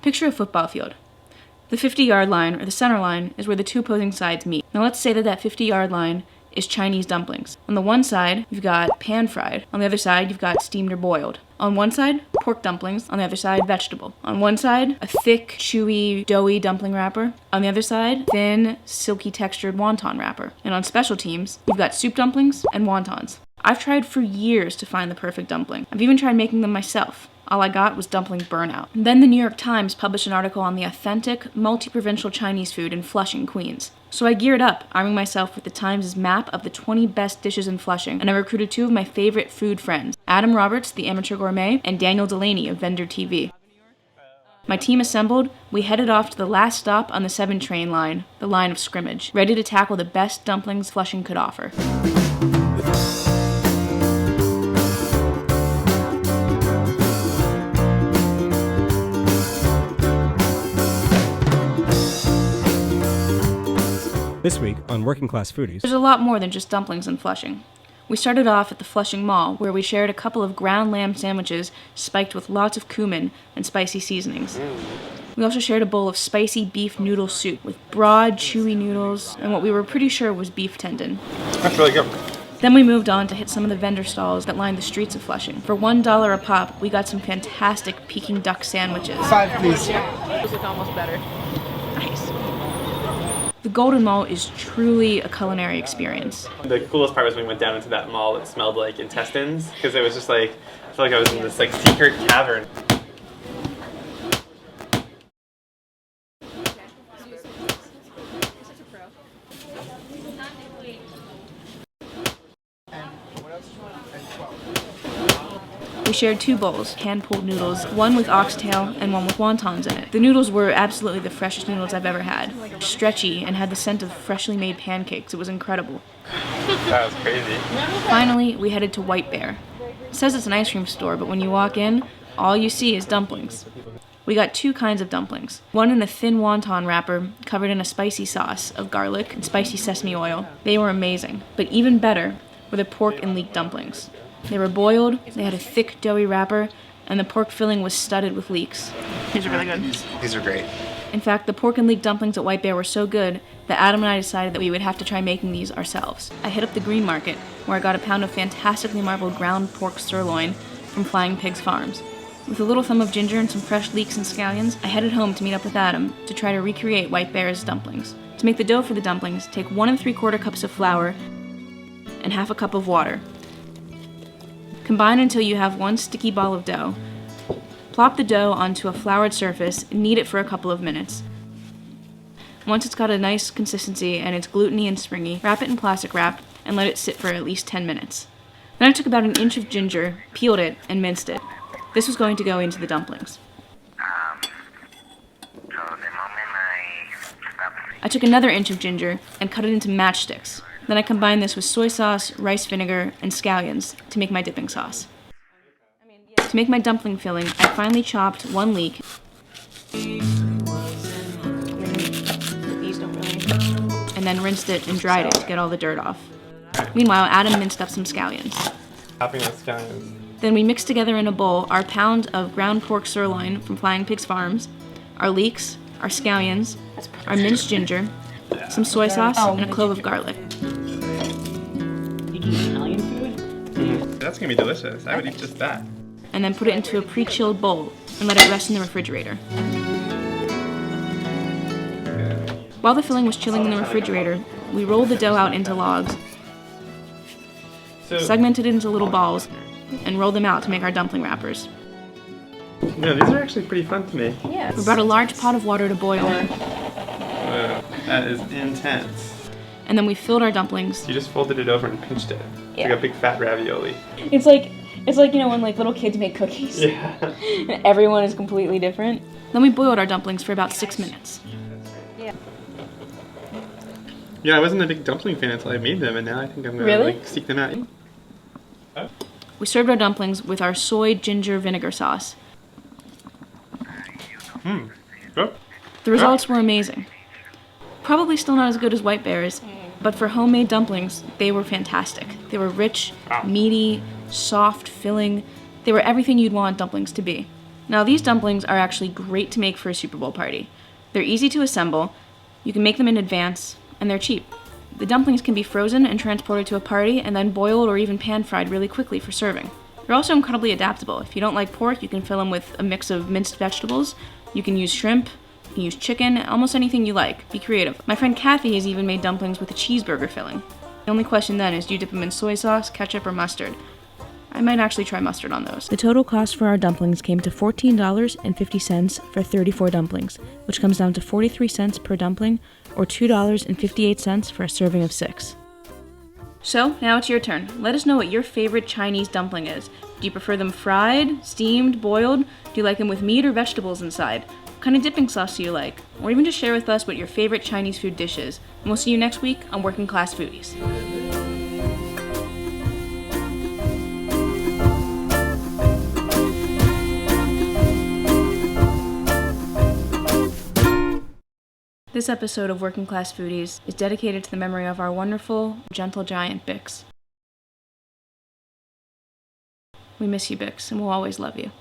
Picture a football field. The 50-yard line, or the center line, is where the two opposing sides meet. Now let's say that that 50-yard line is Chinese dumplings. On the one side, you've got pan-fried. On the other side, you've got steamed or boiled. On one side, pork dumplings. On the other side, vegetable. On one side, a thick, chewy, doughy dumpling wrapper. On the other side, thin, silky textured wonton wrapper. And on special teams, you've got soup dumplings and wontons. I've tried for years to find the perfect dumpling. I've even tried making them myself. All I got was dumpling burnout. Then the New York Times published an article on the authentic, multi-provincial Chinese food in Flushing, Queens. So I geared up, arming myself with the Times' map of the 20 best dishes in Flushing, and I recruited two of my favorite food friends, Adam Roberts, the Amateur Gourmet, and Daniel Delaney of Vendor TV. My team assembled, we headed off to the last stop on the 7 train line, the line of scrimmage, ready to tackle the best dumplings Flushing could offer. This week on Working Class Foodies, there's a lot more than just dumplings in Flushing. We started off at the Flushing Mall, where we shared a couple of ground lamb sandwiches spiked with lots of cumin and spicy seasonings. We also shared a bowl of spicy beef noodle soup with broad, chewy noodles and what we were pretty sure was beef tendon. That's really good. Then we moved on to hit some of the vendor stalls that lined the streets of Flushing. For $1 a pop, we got some fantastic Peking duck sandwiches. 5, please. Those look almost better. Nice. The Golden Mall is truly a culinary experience. The coolest part was when we went down into that mall that smelled like intestines, because it was just like, I felt like I was in this like secret cavern. We shared 2 bowls, hand-pulled noodles, one with oxtail and one with wontons in it. The noodles were absolutely the freshest noodles I've ever had. Stretchy and had the scent of freshly made pancakes. It was incredible. That was crazy. Finally, we headed to White Bear. It says it's an ice cream store, but when you walk in, all you see is dumplings. We got 2 kinds of dumplings. One in a thin wonton wrapper covered in a spicy sauce of garlic and spicy sesame oil. They were amazing, but even better were the pork and leek dumplings. They were boiled, they had a thick, doughy wrapper, and the pork filling was studded with leeks. These are really good. These are great. In fact, the pork and leek dumplings at White Bear were so good that Adam and I decided that we would have to try making these ourselves. I hit up the Green Market, where I got a pound of fantastically marbled ground pork sirloin from Flying Pigs Farms. With a little thumb of ginger and some fresh leeks and scallions, I headed home to meet up with Adam to try to recreate White Bear's dumplings. To make the dough for the dumplings, take 1 3/4 cups of flour and 1/2 cup of water. Combine until you have 1 sticky ball of dough. Plop the dough onto a floured surface and knead it for a couple of minutes. Once it's got a nice consistency and it's gluteny and springy, wrap it in plastic wrap and let it sit for at least 10 minutes. Then I took about 1 inch of ginger, peeled it, and minced it. This was going to go into the dumplings. I took another inch of ginger and cut it into matchsticks. Then I combined this with soy sauce, rice vinegar, and scallions to make my dipping sauce. To make my dumpling filling, I finely chopped 1 leek. And then rinsed it and dried it to get all the dirt off. Meanwhile, Adam minced up some scallions. Topping with scallions. Then we mixed together in a bowl our pound of ground pork sirloin from Flying Pigs Farms, our leeks, our scallions, our minced ginger, some soy sauce, and a clove of garlic. That's gonna be delicious. I would eat just that. And then put it into a pre-chilled bowl and let it rest in the refrigerator. While the filling was chilling in the refrigerator, we rolled the dough out into logs, segmented it into little balls, and rolled them out to make our dumpling wrappers. Yeah, these are actually pretty fun to make. We brought a large pot of water to boil. That is intense. And then we filled our dumplings. You just folded it over and pinched it. It's like a big fat ravioli. It's like you know when like little kids make cookies. Yeah. And everyone is completely different. Then we boiled our dumplings for about 6 minutes. Yeah, I wasn't a big dumpling fan until I made them, and now I think I'm gonna like seek them out. We served our dumplings with our soy ginger vinegar sauce. Oh. The results were amazing. Probably still not as good as White Bear's, but for homemade dumplings, they were fantastic. They were rich, meaty, soft, filling. They were everything you'd want dumplings to be. Now these dumplings are actually great to make for a Super Bowl party. They're easy to assemble, you can make them in advance, and they're cheap. The dumplings can be frozen and transported to a party and then boiled or even pan-fried really quickly for serving. They're also incredibly adaptable. If you don't like pork, you can fill them with a mix of minced vegetables. You can use shrimp, you can use chicken, almost anything you like. Be creative. My friend Kathy has even made dumplings with a cheeseburger filling. The only question then is, do you dip them in soy sauce, ketchup, or mustard? I might actually try mustard on those. The total cost for our dumplings came to $14.50 for 34 dumplings, which comes down to 43 cents per dumpling, or $2.58 for a serving of 6. So, now it's your turn. Let us know what your favorite Chinese dumpling is. Do you prefer them fried, steamed, boiled? Do you like them with meat or vegetables inside? What kind of dipping sauce do you like? Or even just share with us what your favorite Chinese food dish is. And we'll see you next week on Working Class Foodies. This episode of Working Class Foodies is dedicated to the memory of our wonderful, gentle giant, Bix. We miss you, Bix, and we'll always love you.